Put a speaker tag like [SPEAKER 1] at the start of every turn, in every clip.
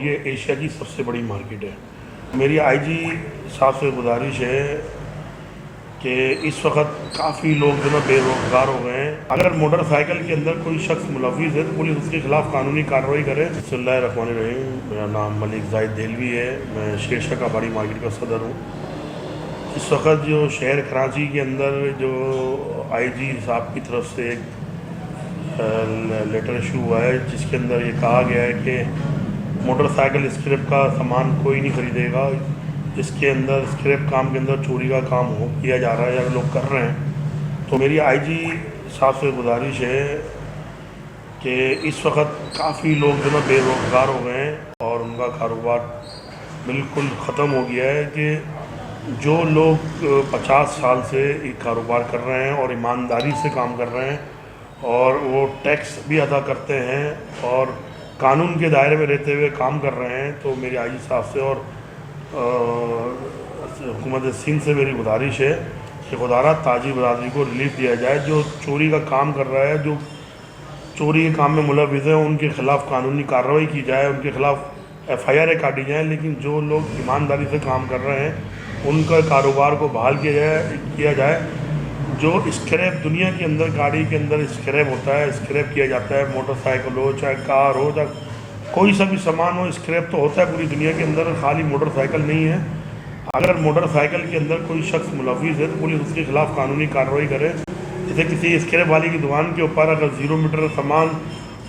[SPEAKER 1] یہ ایشیا کی سب سے بڑی مارکیٹ ہے۔ میری آئی جی صاحب سے گزارش ہے کہ اس وقت کافی لوگ جو نا بے روزگار ہو گئے ہیں۔ اگر موٹر سائیکل کے اندر کوئی شخص ملوث ہے تو پولیس اس کے خلاف قانونی کارروائی کرے۔ بسم اللہ الرحمن الرحیم۔ میرا نام ملک زاہد دہلوی ہے، میں شیر شاہ کباڑی مارکیٹ کا صدر ہوں۔ اس وقت جو شہر کراچی کے اندر جو آئی جی صاحب کی طرف سے ایک لیٹر ایشو ہوا ہے، جس کے اندر یہ کہا گیا ہے کہ موٹر سائیکل اسکریپ کا سامان کوئی نہیں خریدے گا۔ اس کے اندر اسکریپ کام کے اندر چوری کا کام کیا جا رہا ہے یا لوگ کر رہے ہیں۔ تو میری آئی جی صاحب سے گزارش ہے کہ اس وقت کافی لوگ جو نا بے روزگار ہو گئے ہیں اور ان کا کاروبار بالکل ختم ہو گیا ہے کہ جو لوگ 50 سال سے ایک کاروبار کر رہے ہیں اور ایمانداری سے کام کر رہے ہیں اور وہ ٹیکس بھی ادا کرتے ہیں اور قانون کے دائرے میں رہتے ہوئے کام کر رہے ہیں، تو میرے آئی جی صاحب سے اور حکومت سندھ سے میری گزارش ہے کہ خدا را تاجر برادری کو ریلیف دیا جائے۔ جو چوری کا کام کر رہا ہے، جو چوری کے کام میں ملوث ہیں، ان کے خلاف قانونی کارروائی کی جائے، ان کے خلاف ایف آئی آر کاٹی جائیں، لیکن جو لوگ ایمانداری سے کام کر رہے ہیں ان کا کاروبار کو بحال کیا جائے۔ جو اسکریپ دنیا کے اندر گاڑی کے اندر اسکریپ ہوتا ہے، اسکریپ کیا جاتا ہے، موٹر سائیکل ہو چاہے کار ہو چاہے کوئی سا بھی سامان ہو، اسکریپ تو ہوتا ہے پوری دنیا کے اندر، خالی موٹر سائیکل نہیں ہے۔ اگر موٹر سائیکل کے اندر کوئی شخص ملوث ہے تو پولیس اس کے خلاف قانونی کارروائی کرے۔ جیسے کسی اسکریپ والی کی دکان کے اوپر اگر 0 میٹر سامان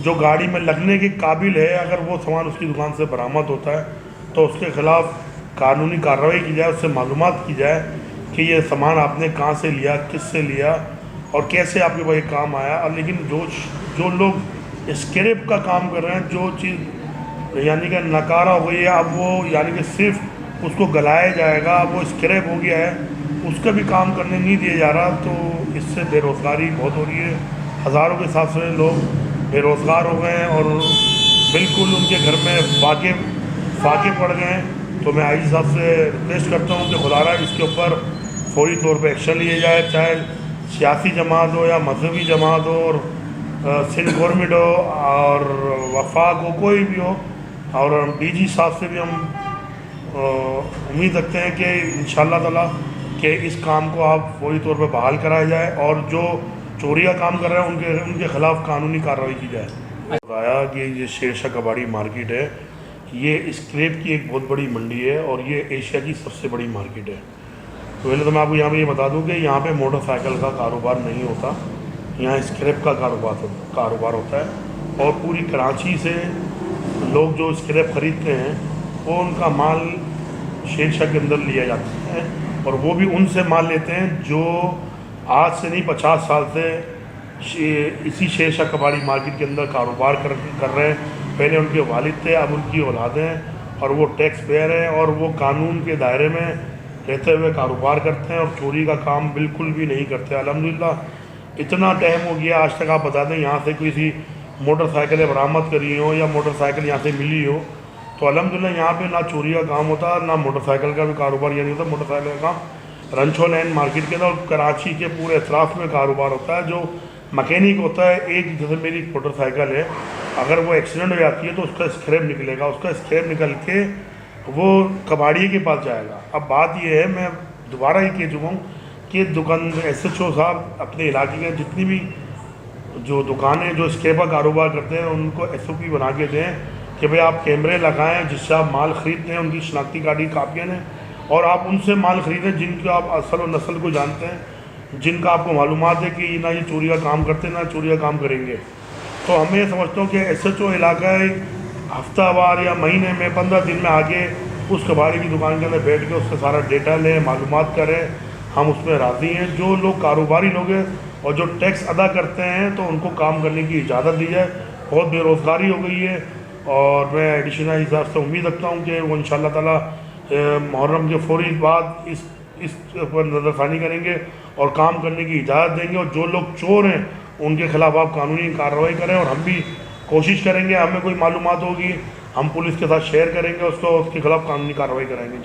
[SPEAKER 1] جو گاڑی میں لگنے کے قابل ہے، اگر وہ سامان اس کی دکان سے برآمد ہوتا ہے تو اس کے خلاف قانونی کارروائی کی جائے، اس سے معلومات کی جائے کہ یہ سامان آپ نے کہاں سے لیا، کس سے لیا اور کیسے آپ کے پاس یہ کام آیا۔ اور لیکن جو لوگ اسکریپ کا کام کر رہے ہیں، جو چیز یعنی کہ نکارہ ہو گئی ہے، اب وہ یعنی کہ صرف اس کو گلایا جائے گا، اب وہ اسکریپ ہو گیا ہے، اس کا بھی کام کرنے نہیں دیا جا رہا، تو اس سے بے روزگاری بہت ہو رہی ہے۔ ہزاروں کے حساب سے لوگ بے روزگار ہو گئے ہیں اور بالکل ان کے گھر میں فاقے پڑ گئے ہیں۔ تو میں آئی جی صاحب سے ریکویسٹ کرتا ہوں کہ خدا را اس کے اوپر فوری طور پہ ایکشن لیا جائے، چاہے سیاسی جماعت ہو یا مذہبی جماعت ہو اور سندھ گورنمنٹ ہو اور وفاق ہو، کوئی بھی ہو۔ اور ڈی جی صاحب سے بھی ہم امید رکھتے ہیں کہ انشاءاللہ تعالیٰ کہ اس کام کو آپ فوری طور پہ بحال کرایا جائے اور جو چوری کا کام کر رہے ہیں ان کے خلاف قانونی کارروائی کی جائے۔ بتایا کہ یہ شیر شاہ کباڑی مارکیٹ ہے، یہ اسکریپ کی ایک بہت بڑی منڈی ہے اور یہ ایشیا کی سب سے بڑی مارکیٹ ہے۔ پہلے تو میں آپ کو یہاں پہ یہ بتا دوں کہ یہاں پہ موٹر سائیکل کا کاروبار نہیں ہوتا، یہاں اسکریپ کا کاروبار ہوتا ہے اور پوری کراچی سے لوگ جو اسکریپ خریدتے ہیں وہ ان کا مال شیر شاہ کے اندر لیا جاتا ہے اور وہ بھی ان سے مال لیتے ہیں جو آج سے نہیں 50 سال سے اسی شیر شاہ کباڑی مارکیٹ کے اندر کاروبار کر رہے ہیں۔ پہلے ان کے والد تھے، اب ان کی اولادیں ہیں اور وہ ٹیکس پیئر ہیں اور وہ قانون کے دائرے میں رہتے ہوئے کاروبار کرتے ہیں اور چوری کا کام بالکل بھی نہیں کرتے۔ الحمدللہ اتنا ٹائم ہو گیا، آج تک آپ بتا دیں یہاں سے کسی موٹر سائیکلیں برآمد کری ہوں یا موٹر سائیکل یہاں سے ملی ہو تو الحمدللہ یہاں پہ نہ چوری کا کام ہوتا، نہ موٹر سائیکل کا بھی کاروبار یہ نہیں ہوتا۔ موٹر سائیکل کا کام رنچو لین مارکیٹ کے اندر اور کراچی کے پورے اطراف میں کاروبار ہوتا ہے۔ جو مکینک ہوتا ہے، ایک جیسے میری موٹر سائیکل ہے، اگر وہ ایکسیڈنٹ ہو جاتی ہے تو اس کا اسکریپ نکلے گا، اس کا اسکریپ نکل کے وہ کباڑیے کے پاس جائے گا۔ اب بات یہ ہے، میں دوبارہ یہ کہہ چکا ہوں کہ دکان ایس ایچ او صاحب اپنے علاقے کے جتنی بھی جو دکانیں جو اسکریپ کا کاروبار کرتے ہیں ان کو ایس او پی بنا کے دیں کہ بھئی آپ کیمرے لگائیں، جس سے آپ مال خریدتے ہیں ان کی شناختی کارڈ کی کاپیاں لیں اور آپ ان سے مال خریدیں جن کا آپ اصل و نسل کو جانتے ہیں، جن کا آپ کو معلومات ہے کہ نہ یہ چوری کا کام کرتے ہیں نہ چوری کا کام کریں گے۔ تو ہمیں سمجھتا ہوں کہ ایس ایچ او علاقہ ہفتہ وار یا مہینے میں 15 دن میں آگے اس کباڑی کی دکان کے اندر بیٹھ کے اس سے سارا ڈیٹا لیں، معلومات کریں، ہم اس میں راضی ہیں۔ جو لوگ کاروباری لوگ ہیں اور جو ٹیکس ادا کرتے ہیں تو ان کو کام کرنے کی اجازت دی جائے۔ بہت بے روزگاری ہو گئی ہے اور میں ایڈیشنل حساب سے امید رکھتا ہوں کہ وہ انشاءاللہ تعالیٰ محرم کے فوری بعد اس پر نظر ثانی کریں گے اور کام کرنے کی اجازت دیں گے، اور جو لوگ چور ہیں ان کے خلاف آپ قانونی کارروائی کریں اور ہم بھی کوشش کریں گے، ہمیں کوئی معلومات ہوگی ہم پولیس کے ساتھ شیئر کریں گے، اس کے خلاف قانونی کارروائی کریں گے۔